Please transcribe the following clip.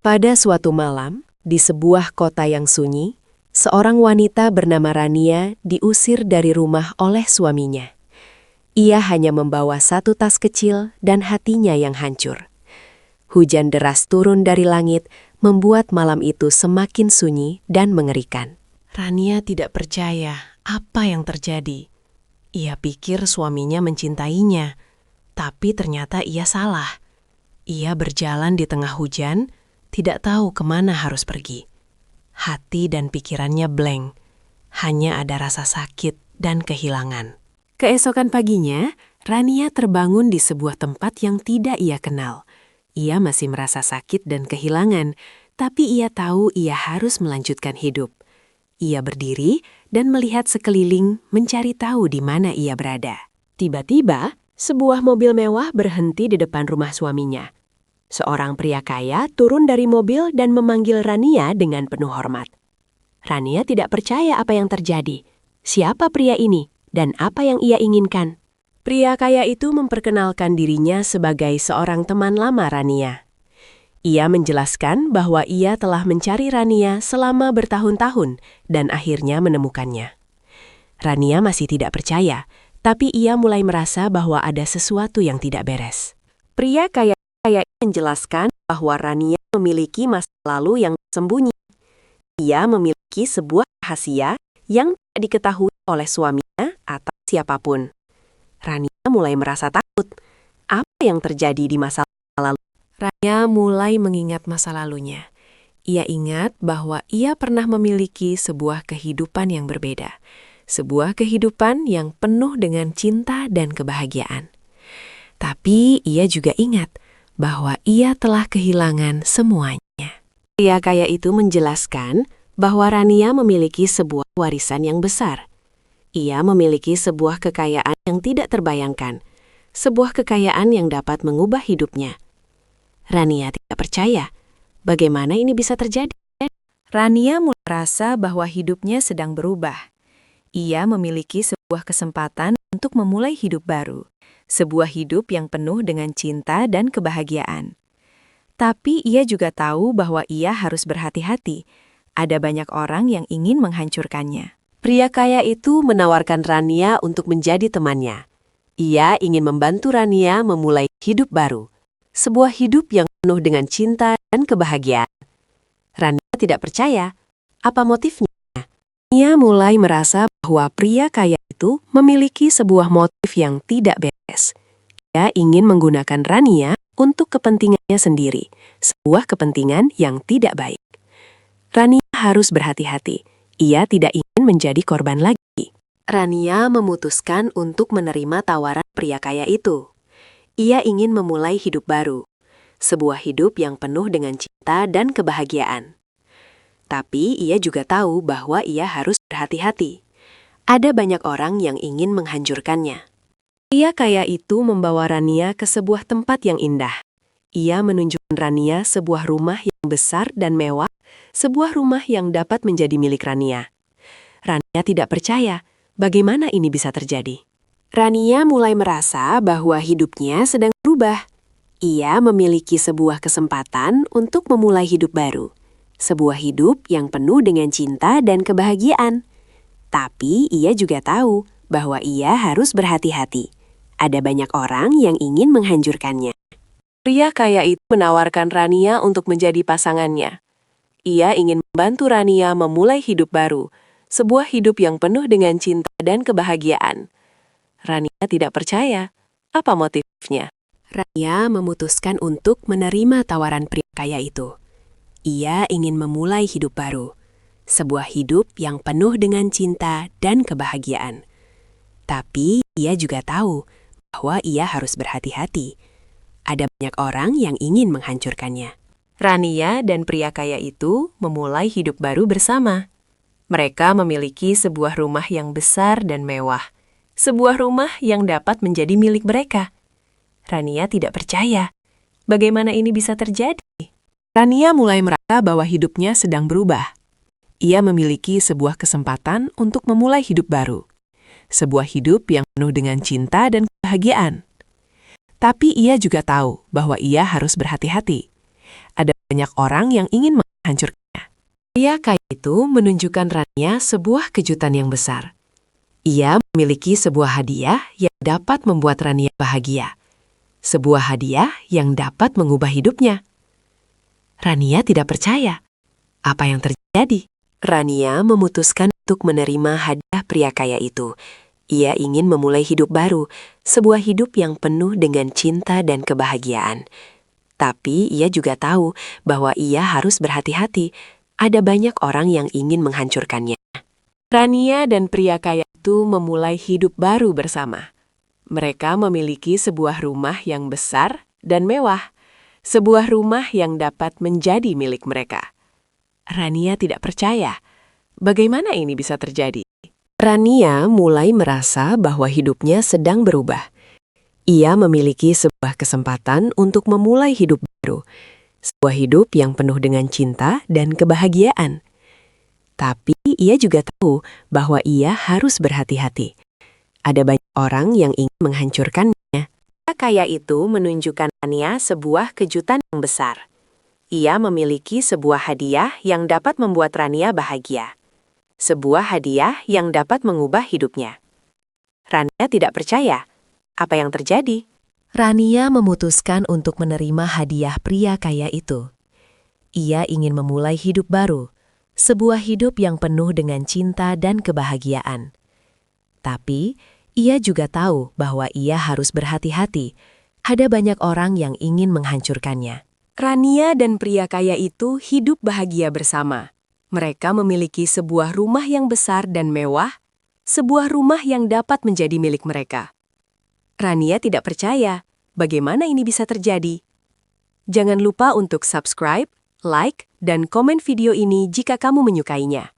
Pada suatu malam, di sebuah kota yang sunyi, seorang wanita bernama Rania diusir dari rumah oleh suaminya. Ia hanya membawa satu tas kecil dan hatinya yang hancur. Hujan deras turun dari langit, membuat malam itu semakin sunyi dan mengerikan. Rania tidak percaya apa yang terjadi. Ia pikir suaminya mencintainya, tapi ternyata ia salah. Ia berjalan di tengah hujan, tidak tahu kemana harus pergi. Hati dan pikirannya blank, hanya ada rasa sakit dan kehilangan. Keesokan paginya, Rania terbangun di sebuah tempat yang tidak ia kenal. Ia masih merasa sakit dan kehilangan, tapi ia tahu ia harus melanjutkan hidup. Ia berdiri dan melihat sekeliling mencari tahu di mana ia berada. Tiba-tiba, sebuah mobil mewah berhenti di depan rumah suaminya. Seorang pria kaya turun dari mobil dan memanggil Rania dengan penuh hormat. Rania tidak percaya apa yang terjadi. Siapa pria ini dan apa yang ia inginkan? Pria kaya itu memperkenalkan dirinya sebagai seorang teman lama Rania. Ia menjelaskan bahwa ia telah mencari Rania selama bertahun-tahun dan akhirnya menemukannya. Rania masih tidak percaya, tapi ia mulai merasa bahwa ada sesuatu yang tidak beres. Pria kaya menjelaskan bahwa Rania memiliki masa lalu yang sembunyi. Ia memiliki sebuah rahasia yang tidak diketahui oleh suaminya atau siapapun. Rania mulai merasa takut. Apa yang terjadi di masa lalu? Rania mulai mengingat masa lalunya. Ia ingat bahwa ia pernah memiliki sebuah kehidupan yang berbeda. Sebuah kehidupan yang penuh dengan cinta dan kebahagiaan. Tapi ia juga ingat bahwa ia telah kehilangan semuanya. Pria kaya itu menjelaskan bahwa Rania memiliki sebuah warisan yang besar. Ia memiliki sebuah kekayaan yang tidak terbayangkan, sebuah kekayaan yang dapat mengubah hidupnya. Rania tidak percaya. Bagaimana ini bisa terjadi? Rania mulai merasa bahwa hidupnya sedang berubah. Ia memiliki sebuah kesempatan untuk memulai hidup baru. Sebuah hidup yang penuh dengan cinta dan kebahagiaan. Tapi ia juga tahu bahwa ia harus berhati-hati. Ada banyak orang yang ingin menghancurkannya. Pria kaya itu menawarkan Rania untuk menjadi temannya. Ia ingin membantu Rania memulai hidup baru. Sebuah hidup yang penuh dengan cinta dan kebahagiaan. Rania tidak percaya. Apa motifnya? Ia mulai merasa bahwa pria kaya itu memiliki sebuah motif yang tidak beres. Ia ingin menggunakan Rania untuk kepentingannya sendiri, sebuah kepentingan yang tidak baik. Rania harus berhati-hati. Ia tidak ingin menjadi korban lagi. Rania memutuskan untuk menerima tawaran pria kaya itu. Ia ingin memulai hidup baru, sebuah hidup yang penuh dengan cinta dan kebahagiaan. Tapi ia juga tahu bahwa ia harus berhati-hati. Ada banyak orang yang ingin menghancurkannya. Pria kaya itu membawa Rania ke sebuah tempat yang indah. Ia menunjukkan Rania sebuah rumah yang besar dan mewah, sebuah rumah yang dapat menjadi milik Rania. Rania tidak percaya bagaimana ini bisa terjadi. Rania mulai merasa bahwa hidupnya sedang berubah. Ia memiliki sebuah kesempatan untuk memulai hidup baru. Sebuah hidup yang penuh dengan cinta dan kebahagiaan. Tapi ia juga tahu bahwa ia harus berhati-hati. Ada banyak orang yang ingin menghancurkannya. Pria kaya itu menawarkan Rania untuk menjadi pasangannya. Ia ingin membantu Rania memulai hidup baru, sebuah hidup yang penuh dengan cinta dan kebahagiaan. Rania tidak percaya. Apa motifnya? Rania memutuskan untuk menerima tawaran pria kaya itu. Ia ingin memulai hidup baru, sebuah hidup yang penuh dengan cinta dan kebahagiaan. Tapi ia juga tahu bahwa ia harus berhati-hati. Ada banyak orang yang ingin menghancurkannya. Rania dan pria kaya itu memulai hidup baru bersama. Mereka memiliki sebuah rumah yang besar dan mewah. Sebuah rumah yang dapat menjadi milik mereka. Rania tidak percaya. Bagaimana ini bisa terjadi? Rania mulai merasa bahwa hidupnya sedang berubah. Ia memiliki sebuah kesempatan untuk memulai hidup baru. Sebuah hidup yang penuh dengan cinta dan kebahagiaan. Tapi ia juga tahu bahwa ia harus berhati-hati. ada banyak orang yang ingin menghancurkannya. Pria kaya itu menunjukkan Rania sebuah kejutan yang besar. Ia memiliki sebuah hadiah yang dapat membuat Rania bahagia. Sebuah hadiah yang dapat mengubah hidupnya. Rania tidak percaya. Apa yang terjadi? Rania memutuskan untuk menerima hadiah pria kaya itu. Ia ingin memulai hidup baru, sebuah hidup yang penuh dengan cinta dan kebahagiaan. Tapi ia juga tahu bahwa ia harus berhati-hati. Ada banyak orang yang ingin menghancurkannya. Rania dan pria kaya itu memulai hidup baru bersama. Mereka memiliki sebuah rumah yang besar dan mewah. Sebuah rumah yang dapat menjadi milik mereka. Rania tidak percaya. Bagaimana ini bisa terjadi? Rania mulai merasa bahwa hidupnya sedang berubah. Ia memiliki sebuah kesempatan untuk memulai hidup baru. Sebuah hidup yang penuh dengan cinta dan kebahagiaan. Tapi ia juga tahu bahwa ia harus berhati-hati. Ada banyak orang yang ingin menghancurkannya. Pria kaya itu menunjukkan Rania sebuah kejutan yang besar. Ia memiliki sebuah hadiah yang dapat membuat Rania bahagia. Sebuah hadiah yang dapat mengubah hidupnya. Rania tidak percaya. Apa yang terjadi? Rania memutuskan untuk menerima hadiah pria kaya itu. Ia ingin memulai hidup baru, sebuah hidup yang penuh dengan cinta dan kebahagiaan. Tapi, ia juga tahu bahwa ia harus berhati-hati. Ada banyak orang yang ingin menghancurkannya. Rania dan pria kaya itu hidup bahagia bersama. Mereka memiliki sebuah rumah yang besar dan mewah, sebuah rumah yang dapat menjadi milik mereka. Rania tidak percaya. Bagaimana ini bisa terjadi? Jangan lupa untuk subscribe, like, dan komen video ini jika kamu menyukainya.